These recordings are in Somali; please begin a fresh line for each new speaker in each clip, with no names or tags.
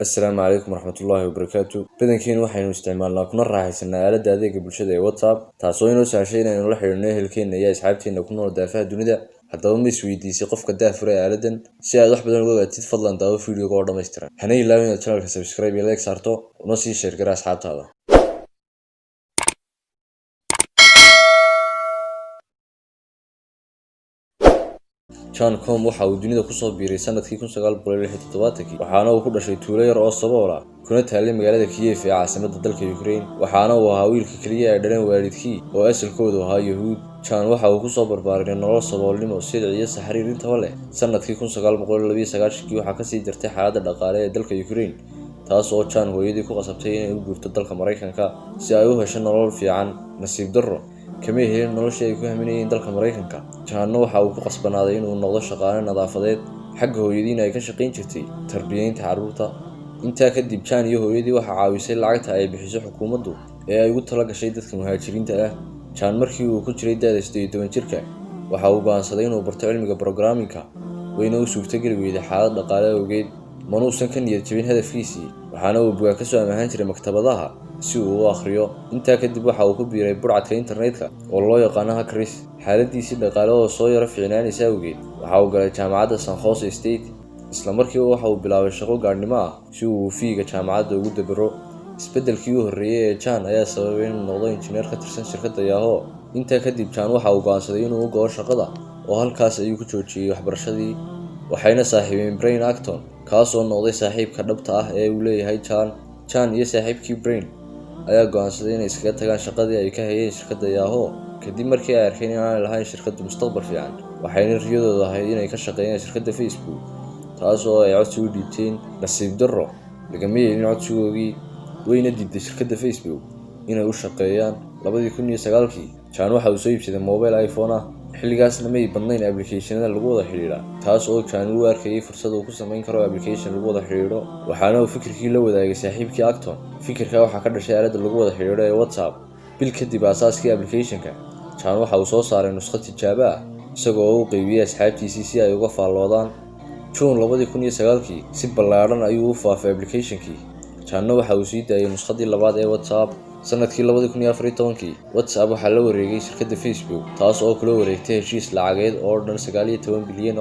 Assalaamu calaykum waraxmatullaahi wabarakaatu. Badankeenu waxaynu isticmaalnaa kuna raaxaysanaa aaladda adeegga bulshada ee WhatsApp, taasoo inoo sahashay inaynu la xiriirno ehelkeena iyo asxaabteena ku nool daafaha dunida. Haddaba ma isweydiisay qofka daahfuray aaladdan? Si aad wax badan uga ogaatid, fadlan daawo fiidiyowga oo dhammaystiran. Hana ilaawin inaad channelka subscribe iyo like saarto, una sii share gara asxaabtaada. Chan Com waxa uu dunida kusoo biiray sanadkii 1976 waxaana uu ku dhashay tuulo yar oo sabool ah kuna taallay magaalada Kiev ee caasimadda dalka Ukraine. Waxaana uu ahaa wiilka kaliya ee dhaleen waalidkii oo asalkoodu ahaa Yahuud. Chan waxa uu kusoo barbaaray nolol saboolnimo, silic iyo saxariir intaba leh. Sanadkii 1992 waxaa kasii jirtay xaaladda dhaqaale ee dalka Ukraine, taas oo Chan hooyadii ku qasabtay inay u guurto dalka Mareykanka si ay u hesho nolol fiican. Nasiib darro, kama helin noloshii ay ku haminayeen dalka Mareykanka. Channa waxa uu ku qasbanaaday inuu noqdo shaqaale nadaafadeed, xagga hooyadiina ay ka shaqayn jirtay tarbiyaynta carruurta. Intaa kadib, Chan iyo hooyadii waxaa caawisay lacagta ay bixiso xukuumaddu ee ay ugu talagashay dadka muhaajiriinta ah. Chan markii uu ku jiray da'da 18 jirka, waxa uu go'aansaday inuu barto cilmiga programming-ka, wayna u suurtageli weyday xaalad dhaqaale awgeed. Manuusan ka niyad jabin hadafkiisii, waxaana uu buugaag ka soo amahan jiray maktabadaha si uu u akhriyo. Intaa kadib waxa uu ku biiray burcadka internetka oo loo yaqaan hackers. Xaaladiisii dhaqaale oo soo yara fiicnaanaysa awgeed, waxa uu galay jaamacadda San Jose State. Isla markiiba waxa uu bilaabay shaqo gaadhnimo ah si uu fiiga jaamacadda ugu dabaro. Isbeddelkii u horreeyay ee Chan ayaa sababay inuu noqdo injineer ka tirsan shirkadda Yahoo. Intaa kadib, Chan waxa uu go'aansaday inuu u go'o shaqada, oo halkaas ayuu ku joojiyay waxbarashadii. Waxayna saaxiibeen Brian Acton, kaas oo noqday saaxiibka dhabta ah ee uu leeyahay Chan. Chan iyo saaxiibkii Brian ayaa go'aansaday inay iskaga tagaan shaqadii ay ka hayeen shirkadda Yahoo kadib markii ay arkeen in aanay lahayn shirkaddu mustaqbal fiican. Waxayna riyadoodu ahayd inay ka shaqeeyaan shirkadda Facebook, taas oo ay codsi u dhiibteen. Nasiib darro, lagama yeelin codsigoodii, wayna diiday shirkadda Facebook inay u shaqeeyaan. 2009, Chan waxa uu soo iibsaday mobile iPhone ah. Xilligaasna may badnayn applicationada lagu wada xiriira, taas oo Chan u arkayay fursad uu ku samayn karo application lagu wada xiriiro. Waxaana uu fikirkii la wadaagay saaxiibkii Acton. Fikirka waxaa ka dhashay aaladda lagu wada xiriiro ee WhatsApp. Bil kadib aasaaskii application-ka, Chan waxa uu soo saaray nuskhad tijaabo ah, isagoo u qaybiyay asxaabtiisii si ay uga faalloodaan. June 2009, si ballaaran ayuu u faafay application-kii. Channa waxa uu sii daayay nuskhaddii labaad ee WhatsApp. Sanadkii 2014, WhatsApp waxaa la wareegay shirkadda Facebook, taas oo kula wareegtay heshiis lacageed oo dhan $19 bilyan.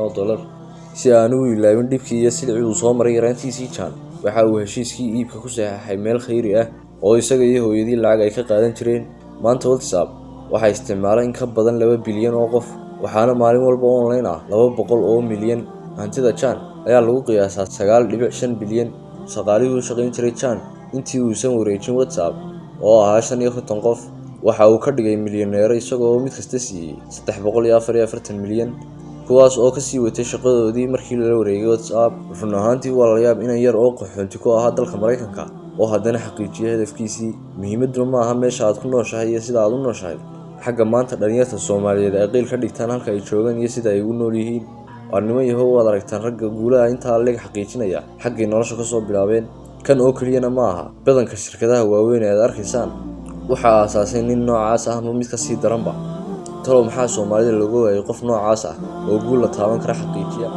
Si aan u ilaawin dhibkii iyo silicii uu soo maray yaraantiisii, Chan waxa uu heshiiskii iibka ku saxeexay meel khayri ah oo isaga iyo hooyadii lacag ay ka qaadan jireen. Maanta WhatsApp waxaa isticmaala in ka badan 2 bilyan oo qof, waxaana maalin walba online ah 200 milyan. Hantida Chan ayaa lagu qiyaasaa 9.5 bilyan. Shaqaalihii u shaqayn jiray Chan intii uusan wareejin WhatsApp oo ahaa 55 qof, waxa uu ka dhigay milyaneero isagoo mid kasta siiyey $344 milyan, kuwaas oo kasii watay shaqadoodii markii la wareegay WhatsApp. Run ahaantii waa la yaab in yar oo qaxoonti ku ahaa dalka Mareykanka oo haddana xaqiijiyay hadafkiisii. Muhiimaddu ma aha meesha aad ku nooshahay iyo sida aad u nooshahay. Xagga maanta dhalinyarta Soomaaliyeed ay qeyl ka dhigtaan halka ay joogaan iyo sida ay ugu nool yihiin. Waarnimo Yahoo waad aragtaan ragga guulaha intaa leeg xaqiijinaya xaggay nolosha ka soo bilaabeen. Kan oo keliyana ma aha, badanka shirkadaha waaweyn ee aad arkaysaan waxaa aasaasay nin noocaas ah ama mid ka sii daranba. Talow maxaa Soomaalida looga waayay qof noocaas ah oo guul la taaban kara xaqiijiya?